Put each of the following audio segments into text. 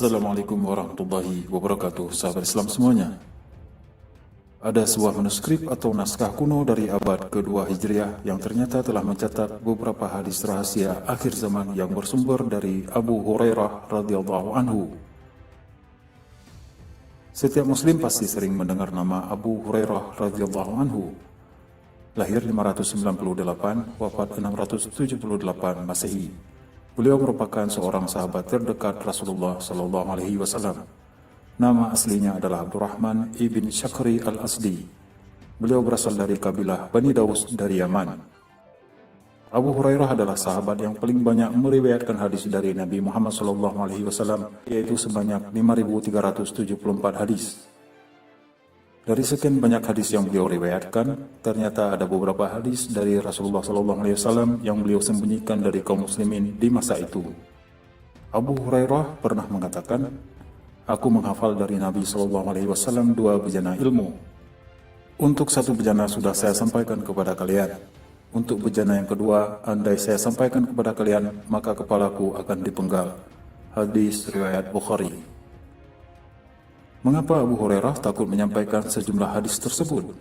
Assalamualaikum warahmatullahi wabarakatuh, sahabat Islam semuanya. Ada sebuah manuskrip atau naskah kuno dari abad kedua Hijriah yang ternyata telah mencatat beberapa hadis rahasia akhir zaman yang bersumber dari Abu Hurairah radhiyallahu anhu. Setiap muslim pasti sering mendengar nama Abu Hurairah radhiyallahu anhu. Lahir 598, wafat 678 Masehi. Beliau merupakan seorang sahabat terdekat Rasulullah Sallallahu Alaihi Wasallam. Nama aslinya adalah Abdurrahman ibn Shakhri al-Asdi. Beliau berasal dari kabilah Bani Daus dari Yaman. Abu Hurairah adalah sahabat yang paling banyak meriwayatkan hadis dari Nabi Muhammad Sallallahu Alaihi Wasallam, yaitu sebanyak 5.374 hadis. Dari sekian banyak hadis yang beliau riwayatkan, ternyata ada beberapa hadis dari Rasulullah SAW yang beliau sembunyikan dari kaum muslimin di masa itu. Abu Hurairah pernah mengatakan, "Aku menghafal dari Nabi SAW 2 bejana ilmu. Untuk satu bejana sudah saya sampaikan kepada kalian. Untuk bejana yang kedua, andai saya sampaikan kepada kalian, maka kepalaku akan dipenggal." Hadis riwayat Bukhari. Mengapa Abu Hurairah takut menyampaikan sejumlah hadis tersebut?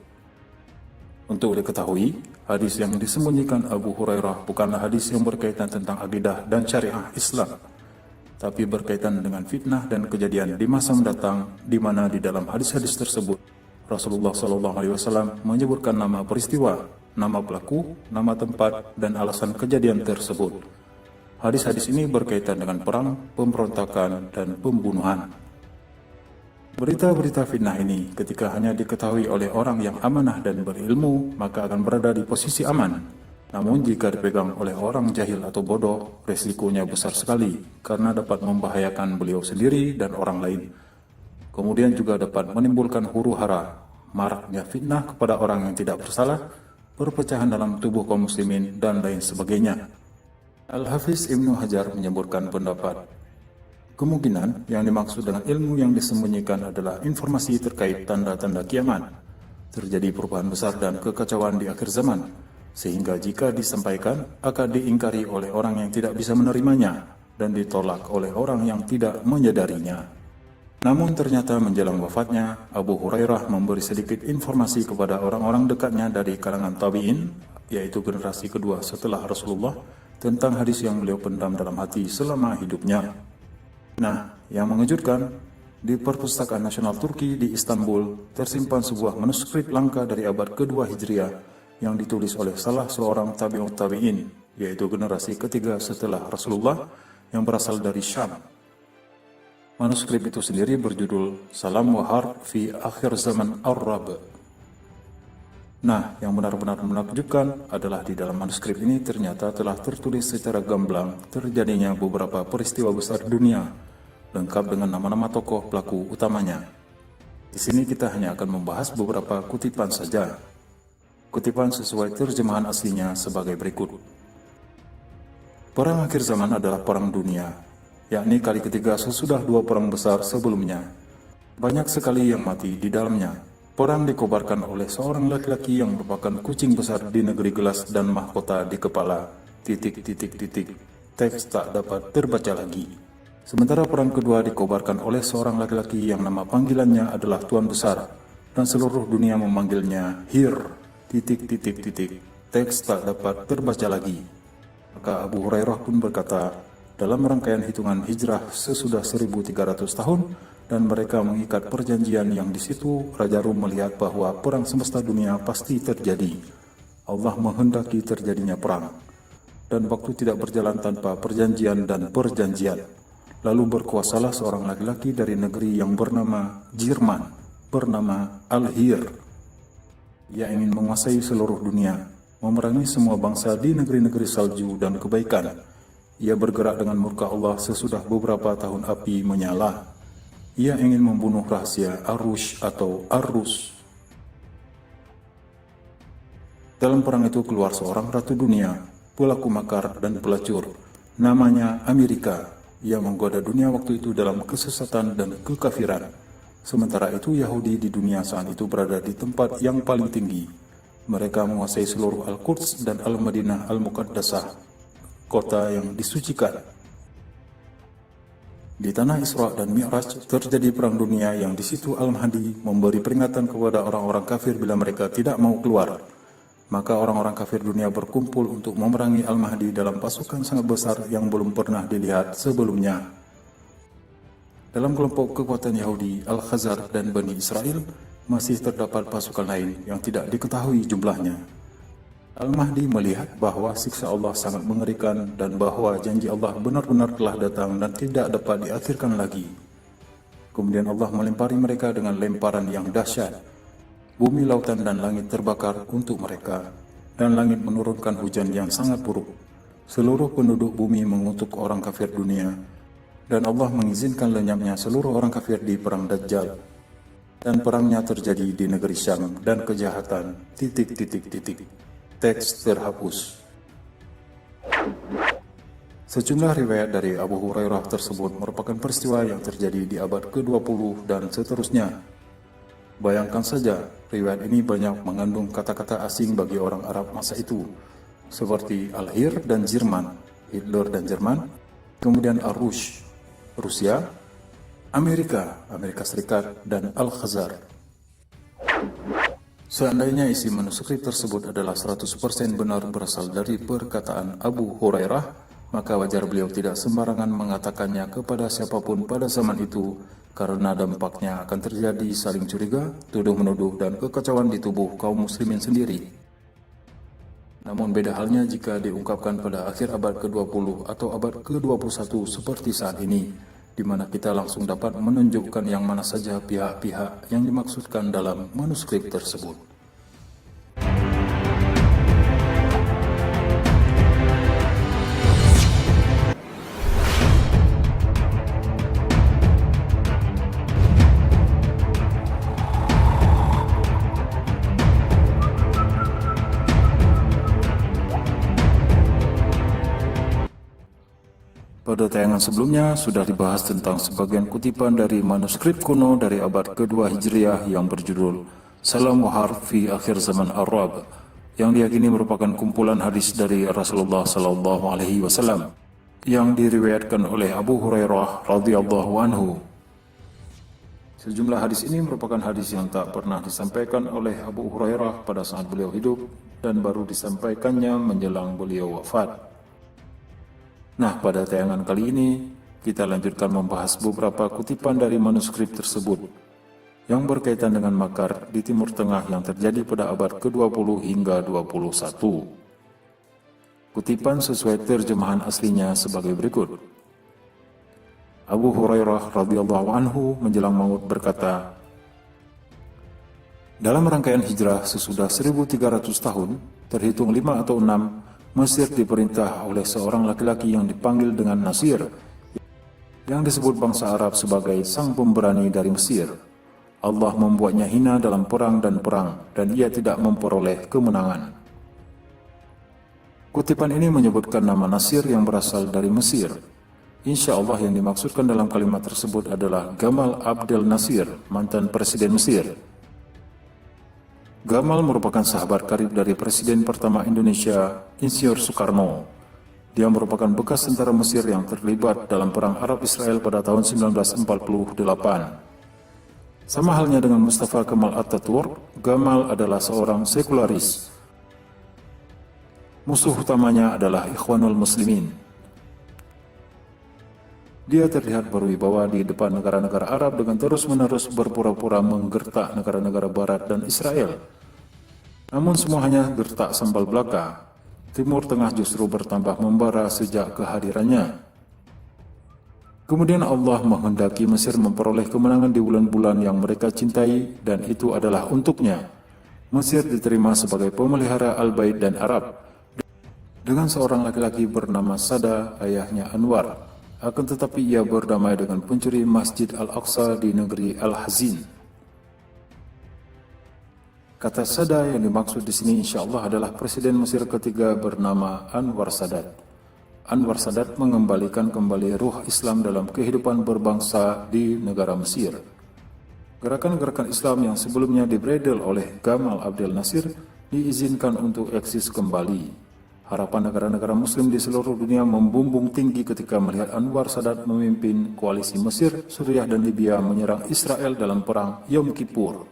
Untuk diketahui, hadis yang disembunyikan Abu Hurairah bukanlah hadis yang berkaitan tentang akidah dan syariah Islam, tapi berkaitan dengan fitnah dan kejadian di masa mendatang, di mana di dalam hadis-hadis tersebut Rasulullah SAW menyebutkan nama peristiwa, nama pelaku, nama tempat, dan alasan kejadian tersebut. Hadis-hadis ini berkaitan dengan perang, pemberontakan, dan pembunuhan. Berita-berita fitnah ini ketika hanya diketahui oleh orang yang amanah dan berilmu, maka akan berada di posisi aman. Namun jika dipegang oleh orang jahil atau bodoh, resikonya besar sekali karena dapat membahayakan beliau sendiri dan orang lain. Kemudian juga dapat menimbulkan huru-hara, maraknya fitnah kepada orang yang tidak bersalah, perpecahan dalam tubuh kaum muslimin, dan lain sebagainya. Al-Hafiz Ibnu Hajar menyebutkan pendapat, kemungkinan yang dimaksud dengan ilmu yang disembunyikan adalah informasi terkait tanda-tanda kiamat. Terjadi perubahan besar dan kekacauan di akhir zaman, sehingga jika disampaikan akan diingkari oleh orang yang tidak bisa menerimanya dan ditolak oleh orang yang tidak menyadarinya. Namun ternyata menjelang wafatnya, Abu Hurairah memberi sedikit informasi kepada orang-orang dekatnya dari kalangan tabi'in, yaitu generasi kedua setelah Rasulullah, tentang hadis yang beliau pendam dalam hati selama hidupnya. Nah, yang mengejutkan, di Perpustakaan Nasional Turki di Istanbul tersimpan sebuah manuskrip langka dari abad kedua Hijriah yang ditulis oleh salah seorang tabi'ut tabi'in, yaitu generasi ketiga setelah Rasulullah yang berasal dari Syam. Manuskrip itu sendiri berjudul Salam wa Harb fi Akhir Zaman Ar-Rab. Nah, yang benar-benar menakjubkan adalah di dalam manuskrip ini ternyata telah tertulis secara gamblang terjadinya beberapa peristiwa besar dunia, lengkap dengan nama-nama tokoh pelaku utamanya. Di sini kita hanya akan membahas beberapa kutipan saja. Kutipan sesuai terjemahan aslinya sebagai berikut. Perang akhir zaman adalah perang dunia, yakni kali ketiga sesudah 2 perang besar sebelumnya. Banyak sekali yang mati di dalamnya. Perang dikobarkan oleh seorang laki-laki yang merupakan kucing besar di negeri gelas dan mahkota di kepala. Teks tak dapat terbaca lagi. Sementara perang kedua dikobarkan oleh seorang laki-laki yang nama panggilannya adalah Tuan Besar, dan seluruh dunia memanggilnya Hir. Teks tak dapat terbaca lagi. Maka Abu Hurairah pun berkata, dalam rangkaian hitungan hijrah sesudah 1300 tahun, dan mereka mengikat perjanjian yang di situ Raja Rum melihat bahwa perang semesta dunia pasti terjadi. Allah menghendaki terjadinya perang, dan waktu tidak berjalan tanpa perjanjian dan perjanjian. Lalu berkuasalah seorang laki-laki dari negeri yang bernama Jerman, bernama Al-Hir. Ia ingin menguasai seluruh dunia, memerangi semua bangsa di negeri-negeri salju dan kebaikan. Ia bergerak dengan murka Allah sesudah beberapa tahun api menyala. Ia ingin membunuh rahasia Arush atau Arus. Dalam perang itu keluar seorang ratu dunia, pelaku makar dan pelacur, namanya Amerika. Ia menggoda dunia waktu itu dalam kesesatan dan kekafiran. Sementara itu Yahudi di dunia saat itu berada di tempat yang paling tinggi. Mereka menguasai seluruh Al-Quds dan Al-Madinah Al-Muqaddasah, kota yang disucikan. Di tanah Isra dan Mi'raj terjadi perang dunia yang di situ Al-Mahdi memberi peringatan kepada orang-orang kafir bila mereka tidak mau keluar. Maka orang-orang kafir dunia berkumpul untuk memerangi Al-Mahdi dalam pasukan sangat besar yang belum pernah dilihat sebelumnya. Dalam kelompok kekuatan Yahudi, Al-Khazar dan Bani Israel masih terdapat pasukan lain yang tidak diketahui jumlahnya. Al-Mahdi melihat bahwa siksa Allah sangat mengerikan dan bahwa janji Allah benar-benar telah datang dan tidak dapat diakhirkan lagi. Kemudian Allah melempari mereka dengan lemparan yang dahsyat. Bumi, lautan, dan langit terbakar untuk mereka, dan langit menurunkan hujan yang sangat buruk. Seluruh penduduk bumi mengutuk orang kafir dunia, dan Allah mengizinkan lenyapnya seluruh orang kafir di perang Dajjal. Dan perangnya terjadi di negeri Syam dan kejahatan ... Teks terhapus. Sejumlah riwayat dari Abu Hurairah tersebut merupakan peristiwa yang terjadi di abad ke-20 dan seterusnya. Bayangkan saja, riwayat ini banyak mengandung kata-kata asing bagi orang Arab masa itu, seperti Al-Hir dan Jerman, Hitler dan Jerman, kemudian Ar-Rush, Rusia, Amerika Serikat, dan Al-Khazar. Seandainya isi manuskrip tersebut adalah 100% benar berasal dari perkataan Abu Hurairah, maka wajar beliau tidak sembarangan mengatakannya kepada siapapun pada zaman itu, karena dampaknya akan terjadi saling curiga, tuduh-menuduh, dan kekacauan di tubuh kaum muslimin sendiri. Namun beda halnya jika diungkapkan pada akhir abad ke-20 atau abad ke-21 seperti saat ini, di mana kita langsung dapat menunjukkan yang mana saja pihak-pihak yang dimaksudkan dalam manuskrip tersebut. Pada tayangan sebelumnya sudah dibahas tentang sebagian kutipan dari manuskrip kuno dari abad kedua Hijriah yang berjudul Salam Harf fi Akhir Zaman Arab, yang diyakini merupakan kumpulan hadis dari Rasulullah SAW yang diriwayatkan oleh Abu Hurairah radhiyallahu anhu. Sejumlah hadis ini merupakan hadis yang tak pernah disampaikan oleh Abu Hurairah pada saat beliau hidup dan baru disampaikannya menjelang beliau wafat. Nah, pada tayangan kali ini, kita lanjutkan membahas beberapa kutipan dari manuskrip tersebut yang berkaitan dengan makar di Timur Tengah yang terjadi pada abad ke-20 hingga 21. Kutipan sesuai terjemahan aslinya sebagai berikut. Abu Hurairah radhiyallahu anhu menjelang maut berkata, dalam rangkaian hijrah sesudah 1300 tahun, terhitung 5 atau 6, Mesir diperintah oleh seorang laki-laki yang dipanggil dengan Nasir, yang disebut bangsa Arab sebagai sang pemberani dari Mesir. Allah membuatnya hina dalam perang, dan ia tidak memperoleh kemenangan. Kutipan ini menyebutkan nama Nasir yang berasal dari Mesir. Insya Allah yang dimaksudkan dalam kalimat tersebut adalah Gamal Abdel Nasir, mantan Presiden Mesir. Gamal merupakan sahabat karib dari Presiden pertama Indonesia, Insinyur Soekarno. Dia merupakan bekas tentara Mesir yang terlibat dalam perang Arab-Israel pada tahun 1948. Sama halnya dengan Mustafa Kemal Atatürk, Gamal adalah seorang sekularis. Musuh utamanya adalah Ikhwanul Muslimin. Dia terlihat berwibawa di depan negara-negara Arab dengan terus-menerus berpura-pura menggertak negara-negara Barat dan Israel. Namun semua hanya gertak sambal belaka. Timur Tengah justru bertambah membara sejak kehadirannya. Kemudian Allah menghendaki Mesir memperoleh kemenangan di bulan-bulan yang mereka cintai, dan itu adalah untuknya. Mesir diterima sebagai pemelihara Al-Bait dan Arab dengan seorang laki-laki bernama Sada, ayahnya Anwar. Akan tetapi ia berdamai dengan pencuri Masjid Al-Aqsa di negeri Al-Hazin. Kata Sada yang dimaksud di sini insya Allah adalah Presiden Mesir ketiga bernama Anwar Sadat. Anwar Sadat mengembalikan kembali ruh Islam dalam kehidupan berbangsa di negara Mesir. Gerakan-gerakan Islam yang sebelumnya dibredel oleh Gamal Abdel Nasir diizinkan untuk eksis kembali. Harapan negara-negara muslim di seluruh dunia membumbung tinggi ketika melihat Anwar Sadat memimpin koalisi Mesir, Suriah, dan Libya menyerang Israel dalam perang Yom Kippur.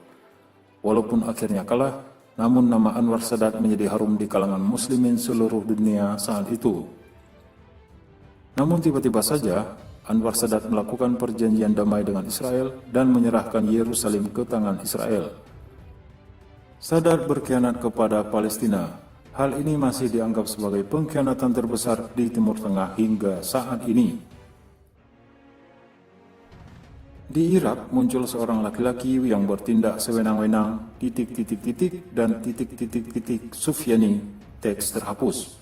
Walaupun akhirnya kalah, namun nama Anwar Sadat menjadi harum di kalangan muslimin seluruh dunia saat itu. Namun tiba-tiba saja, Anwar Sadat melakukan perjanjian damai dengan Israel dan menyerahkan Yerusalem ke tangan Israel. Sadat berkhianat kepada Palestina. Hal ini masih dianggap sebagai pengkhianatan terbesar di Timur Tengah hingga saat ini. Di Irak muncul seorang laki-laki yang bertindak sewenang-wenang, dan Sufyani, teks terhapus.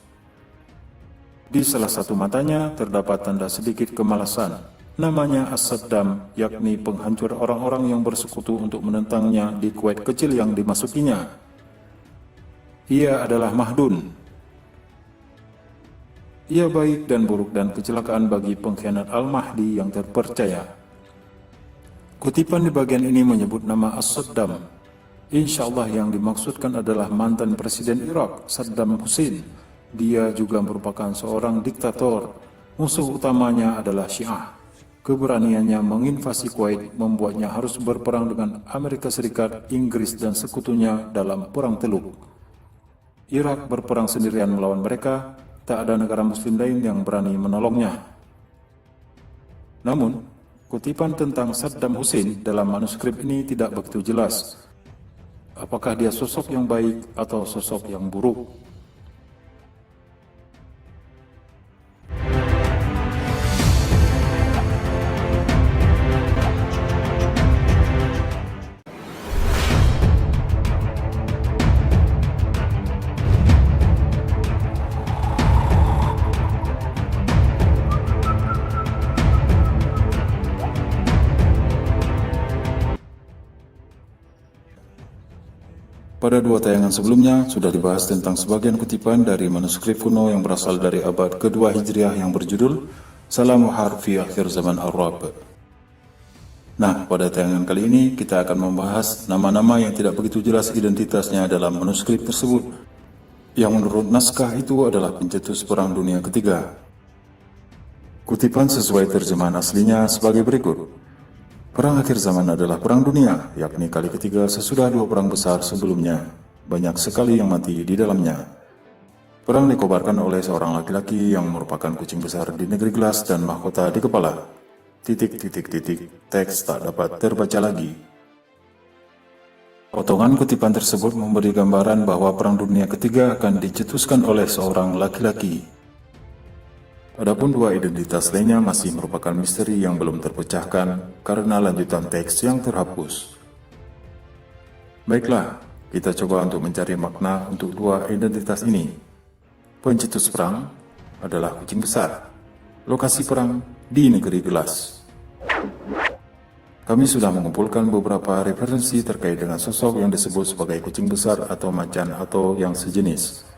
Di salah satu matanya terdapat tanda sedikit kemalasan. Namanya As-Saddam, yakni penghancur orang-orang yang bersekutu untuk menentangnya di Kuwait kecil yang dimasukinya. Ia adalah Mahdun. Ia baik dan buruk dan kecelakaan bagi pengkhianat Al-Mahdi yang terpercaya. Kutipan di bagian ini menyebut nama As-Saddam. Insya Allah yang dimaksudkan adalah mantan Presiden Irak, Saddam Hussein. Dia juga merupakan seorang diktator. Musuh utamanya adalah Syiah. Keberaniannya menginvasi Kuwait membuatnya harus berperang dengan Amerika Serikat, Inggris, dan sekutunya dalam Perang Teluk. Irak berperang sendirian melawan mereka, tak ada negara muslim lain yang berani menolongnya. Namun, kutipan tentang Saddam Hussein dalam manuskrip ini tidak begitu jelas. Apakah dia sosok yang baik atau sosok yang buruk? Pada dua tayangan sebelumnya sudah dibahas tentang sebagian kutipan dari manuskrip kuno yang berasal dari abad kedua Hijriah yang berjudul Salamu Harfi Akhir Zaman Arab. Nah, pada tayangan kali ini kita akan membahas nama-nama yang tidak begitu jelas identitasnya dalam manuskrip tersebut, yang menurut naskah itu adalah pencetus Perang Dunia Ketiga. Kutipan sesuai terjemahan aslinya sebagai berikut. Perang akhir zaman adalah perang dunia, yakni kali ketiga sesudah dua perang besar sebelumnya. Banyak sekali yang mati di dalamnya. Perang dikobarkan oleh seorang laki-laki yang merupakan kucing besar di negeri gelas dan mahkota di kepala. Teks tak dapat terbaca lagi. Potongan kutipan tersebut memberi gambaran bahwa perang dunia ketiga akan dicetuskan oleh seorang laki-laki. Adapun dua identitas lainnya masih merupakan misteri yang belum terpecahkan karena lanjutan teks yang terhapus. Baiklah, kita coba untuk mencari makna untuk dua identitas ini. Pencetus perang adalah kucing besar. Lokasi perang di negeri gelas. Kami sudah mengumpulkan beberapa referensi terkait dengan sosok yang disebut sebagai kucing besar atau macan atau yang sejenis.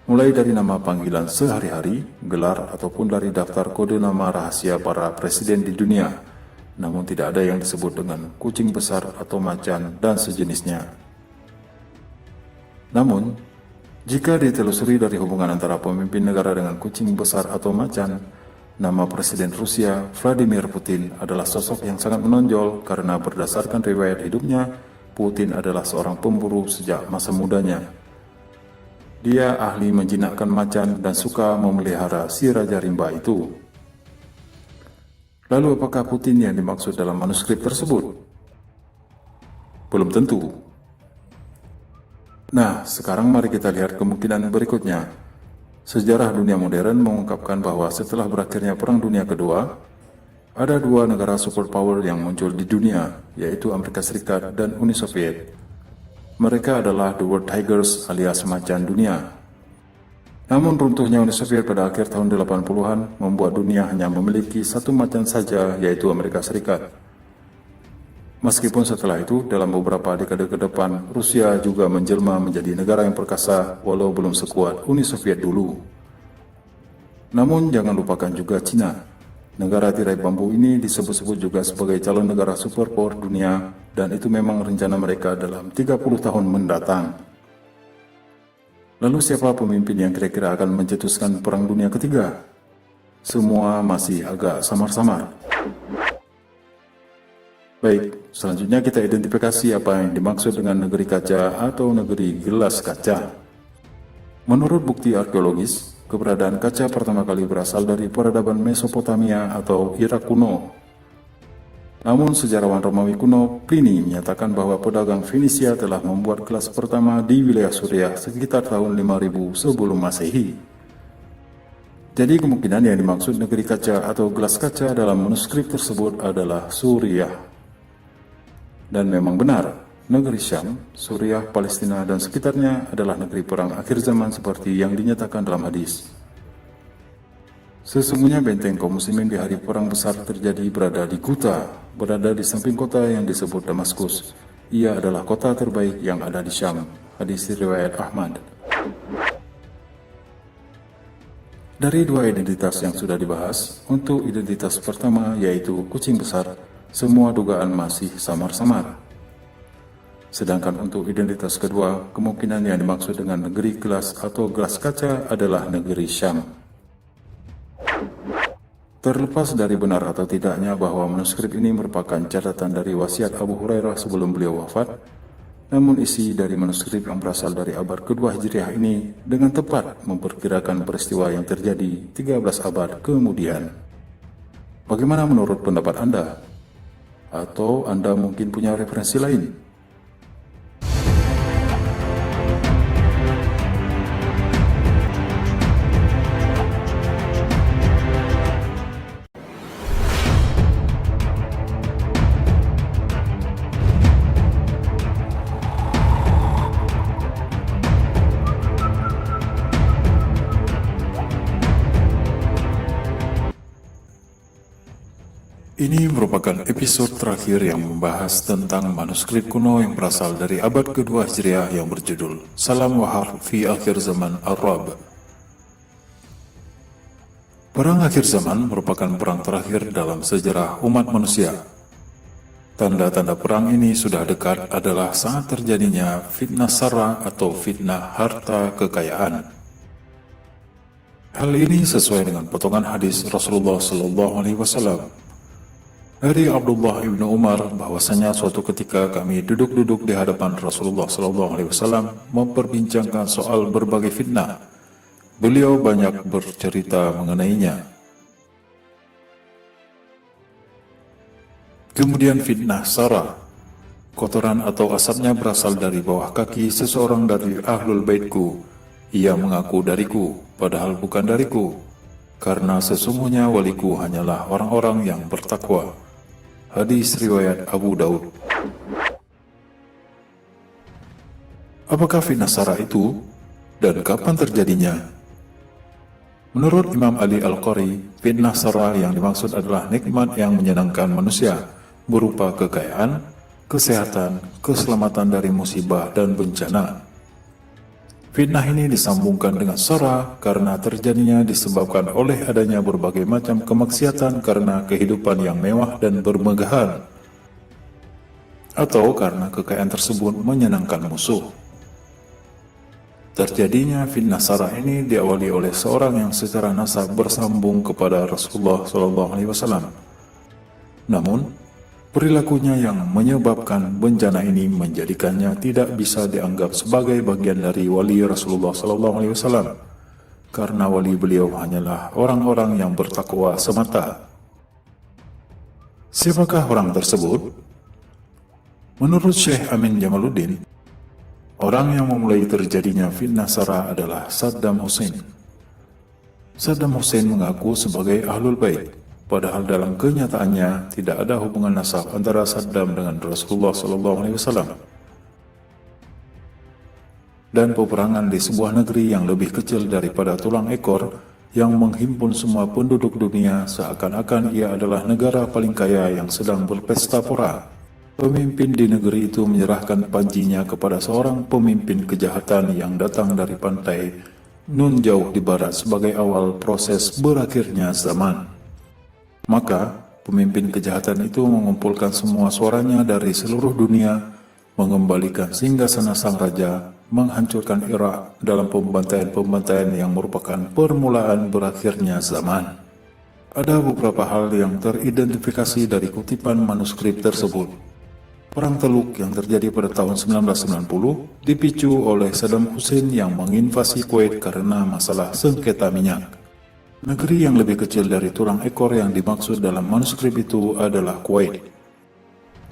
Mulai dari nama panggilan sehari-hari, gelar, ataupun dari daftar kode nama rahasia para presiden di dunia. Namun tidak ada yang disebut dengan kucing besar atau macan dan sejenisnya. Namun, jika ditelusuri dari hubungan antara pemimpin negara dengan kucing besar atau macan, nama Presiden Rusia, Vladimir Putin adalah sosok yang sangat menonjol karena berdasarkan riwayat hidupnya, Putin adalah seorang pemburu sejak masa mudanya. Dia ahli menjinakkan macan dan suka memelihara si Raja Rimba itu. Lalu apakah Putin yang dimaksud dalam manuskrip tersebut? Belum tentu. Nah, sekarang mari kita lihat kemungkinan berikutnya. Sejarah dunia modern mengungkapkan bahwa setelah berakhirnya Perang Dunia Kedua, ada dua negara superpower yang muncul di dunia, yaitu Amerika Serikat dan Uni Soviet. Mereka adalah The World Tigers alias macan dunia. Namun runtuhnya Uni Soviet pada akhir tahun 80-an membuat dunia hanya memiliki satu macan saja, yaitu Amerika Serikat. Meskipun setelah itu, dalam beberapa dekade ke depan, Rusia juga menjelma menjadi negara yang perkasa walau belum sekuat Uni Soviet dulu. Namun jangan lupakan juga Cina. Negara tirai bambu ini disebut-sebut juga sebagai calon negara superpower dunia, dan itu memang rencana mereka dalam 30 tahun mendatang. Lalu siapa pemimpin yang kira-kira akan mencetuskan Perang Dunia Ketiga? Semua masih agak samar-samar. Baik, selanjutnya kita identifikasi apa yang dimaksud dengan negeri kaca atau negeri gelas kaca. Menurut bukti arkeologis, keberadaan kaca pertama kali berasal dari peradaban Mesopotamia atau Irak kuno. Namun sejarawan Romawi kuno Pliny menyatakan bahwa pedagang Fenisia telah membuat gelas pertama di wilayah Suriah sekitar tahun 5000 sebelum Masehi. Jadi kemungkinan yang dimaksud negeri kaca atau gelas kaca dalam manuskrip tersebut adalah Suriah. Dan memang benar, negeri Syam, Suriah, Palestina, dan sekitarnya adalah negeri perang akhir zaman seperti yang dinyatakan dalam hadis. Sesungguhnya benteng kaum muslimin di hari perang besar terjadi berada di Guta, berada di samping kota yang disebut Damaskus. Ia adalah kota terbaik yang ada di Syam. Hadis riwayat Ahmad. Dari dua identitas yang sudah dibahas, untuk identitas pertama yaitu kucing besar, semua dugaan masih samar-samar. Sedangkan untuk identitas kedua, kemungkinan yang dimaksud dengan negeri gelas atau gelas kaca adalah negeri Syam. Terlepas dari benar atau tidaknya bahwa manuskrip ini merupakan catatan dari wasiat Abu Hurairah sebelum beliau wafat, namun isi dari manuskrip yang berasal dari abad kedua Hijriah ini dengan tepat memperkirakan peristiwa yang terjadi 13 abad kemudian. Bagaimana menurut pendapat Anda? Atau Anda mungkin punya referensi lain? Ini merupakan episode terakhir yang membahas tentang manuskrip kuno yang berasal dari abad kedua Hijriah yang berjudul Salam Wahar fi Akhir Zaman Arab. Perang akhir zaman merupakan perang terakhir dalam sejarah umat manusia. Tanda-tanda perang ini sudah dekat adalah saat terjadinya fitnah sara atau fitnah harta kekayaan. Hal ini sesuai dengan potongan hadis Rasulullah SAW. Dari Abdullah ibnu Umar bahwasanya suatu ketika kami duduk-duduk di hadapan Rasulullah SAW memperbincangkan soal berbagai fitnah. Beliau banyak bercerita mengenainya. Kemudian fitnah sara, kotoran atau asapnya berasal dari bawah kaki seseorang dari ahlul baitku. Ia mengaku dariku, padahal bukan dariku, karena sesungguhnya waliku hanyalah orang-orang yang bertakwa. Hadis riwayat Abu Daud. Apakah fitnah sara itu dan kapan terjadinya? Menurut Imam Ali Al-Qari, fitnah sara yang dimaksud adalah nikmat yang menyenangkan manusia berupa kekayaan, kesehatan, keselamatan dari musibah dan bencana. Fitnah ini disambungkan dengan sara karena terjadinya disebabkan oleh adanya berbagai macam kemaksiatan karena kehidupan yang mewah dan bermegahan, atau karena kekayaan tersebut menyenangkan musuh. Terjadinya fitnah sara ini diawali oleh seorang yang secara nasab bersambung kepada Rasulullah SAW. Namun, perilakunya yang menyebabkan bencana ini menjadikannya tidak bisa dianggap sebagai bagian dari wali Rasulullah SAW, karena wali beliau hanyalah orang-orang yang bertakwa semata. Siapakah orang tersebut? Menurut Syekh Amin Jamaluddin, orang yang memulai terjadinya fitnah sara adalah Saddam Hussein. Saddam Hussein mengaku sebagai Ahlul Bait, padahal dalam kenyataannya tidak ada hubungan nasab antara Saddam dengan Rasulullah SAW. Dan peperangan di sebuah negeri yang lebih kecil daripada tulang ekor yang menghimpun semua penduduk dunia seakan-akan ia adalah negara paling kaya yang sedang berpesta pora. Pemimpin di negeri itu menyerahkan panjinya kepada seorang pemimpin kejahatan yang datang dari pantai nun jauh di barat sebagai awal proses berakhirnya zaman. Maka, pemimpin kejahatan itu mengumpulkan semua suaranya dari seluruh dunia, mengembalikan singgasana sang raja, menghancurkan Irak dalam pembantaian-pembantaian yang merupakan permulaan berakhirnya zaman. Ada beberapa hal yang teridentifikasi dari kutipan manuskrip tersebut. Perang Teluk yang terjadi pada tahun 1990 dipicu oleh Saddam Hussein yang menginvasi Kuwait karena masalah sengketa minyak. Negeri yang lebih kecil dari tulang ekor yang dimaksud dalam manuskrip itu adalah Kuwait.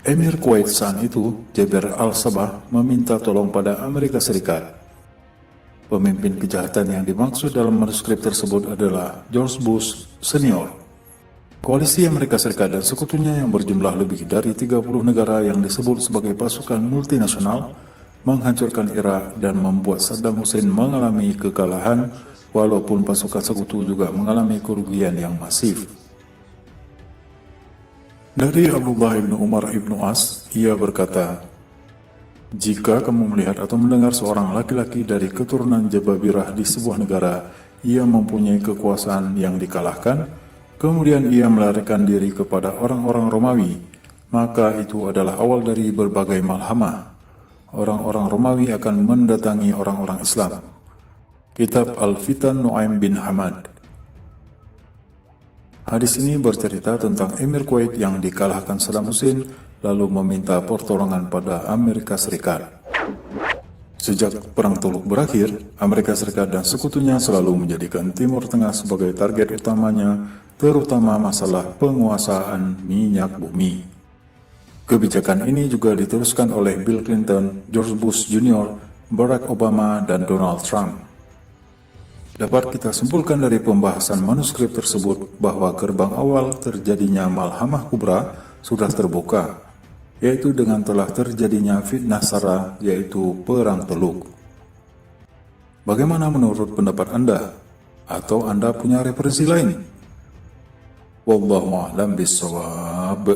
Emir Kuwait saat itu, Jaber al-Sabah, meminta tolong pada Amerika Serikat. Pemimpin kejahatan yang dimaksud dalam manuskrip tersebut adalah George Bush Senior. Koalisi Amerika Serikat dan sekutunya yang berjumlah lebih dari 30 negara yang disebut sebagai pasukan multinasional menghancurkan Irak dan membuat Saddam Hussein mengalami kekalahan, walaupun pasukan sekutu juga mengalami kerugian yang masif. Dari Abdullah ibnu Umar ibnu As, ia berkata, "Jika kamu melihat atau mendengar seorang laki-laki dari keturunan Jababirah di sebuah negara, ia mempunyai kekuasaan yang dikalahkan, kemudian ia melarikan diri kepada orang-orang Romawi, maka itu adalah awal dari berbagai malhamah. Orang-orang Romawi akan mendatangi orang-orang Islam." Kitab Al-Fitan Nu'aim bin Hamad. Hadis ini bercerita tentang Emir Kuwait yang dikalahkan Saddam Hussein lalu meminta pertolongan pada Amerika Serikat. Sejak Perang Teluk berakhir, Amerika Serikat dan sekutunya selalu menjadikan Timur Tengah sebagai target utamanya, terutama masalah penguasaan minyak bumi. Kebijakan ini juga diteruskan oleh Bill Clinton, George Bush Jr., Barack Obama, dan Donald Trump. Dapat kita simpulkan dari pembahasan manuskrip tersebut bahwa gerbang awal terjadinya Malhamah Kubra sudah terbuka, yaitu dengan telah terjadinya fitnah Sara, yaitu Perang Teluk. Bagaimana menurut pendapat Anda? Atau Anda punya referensi lain? Wallahu a'lam bishawab.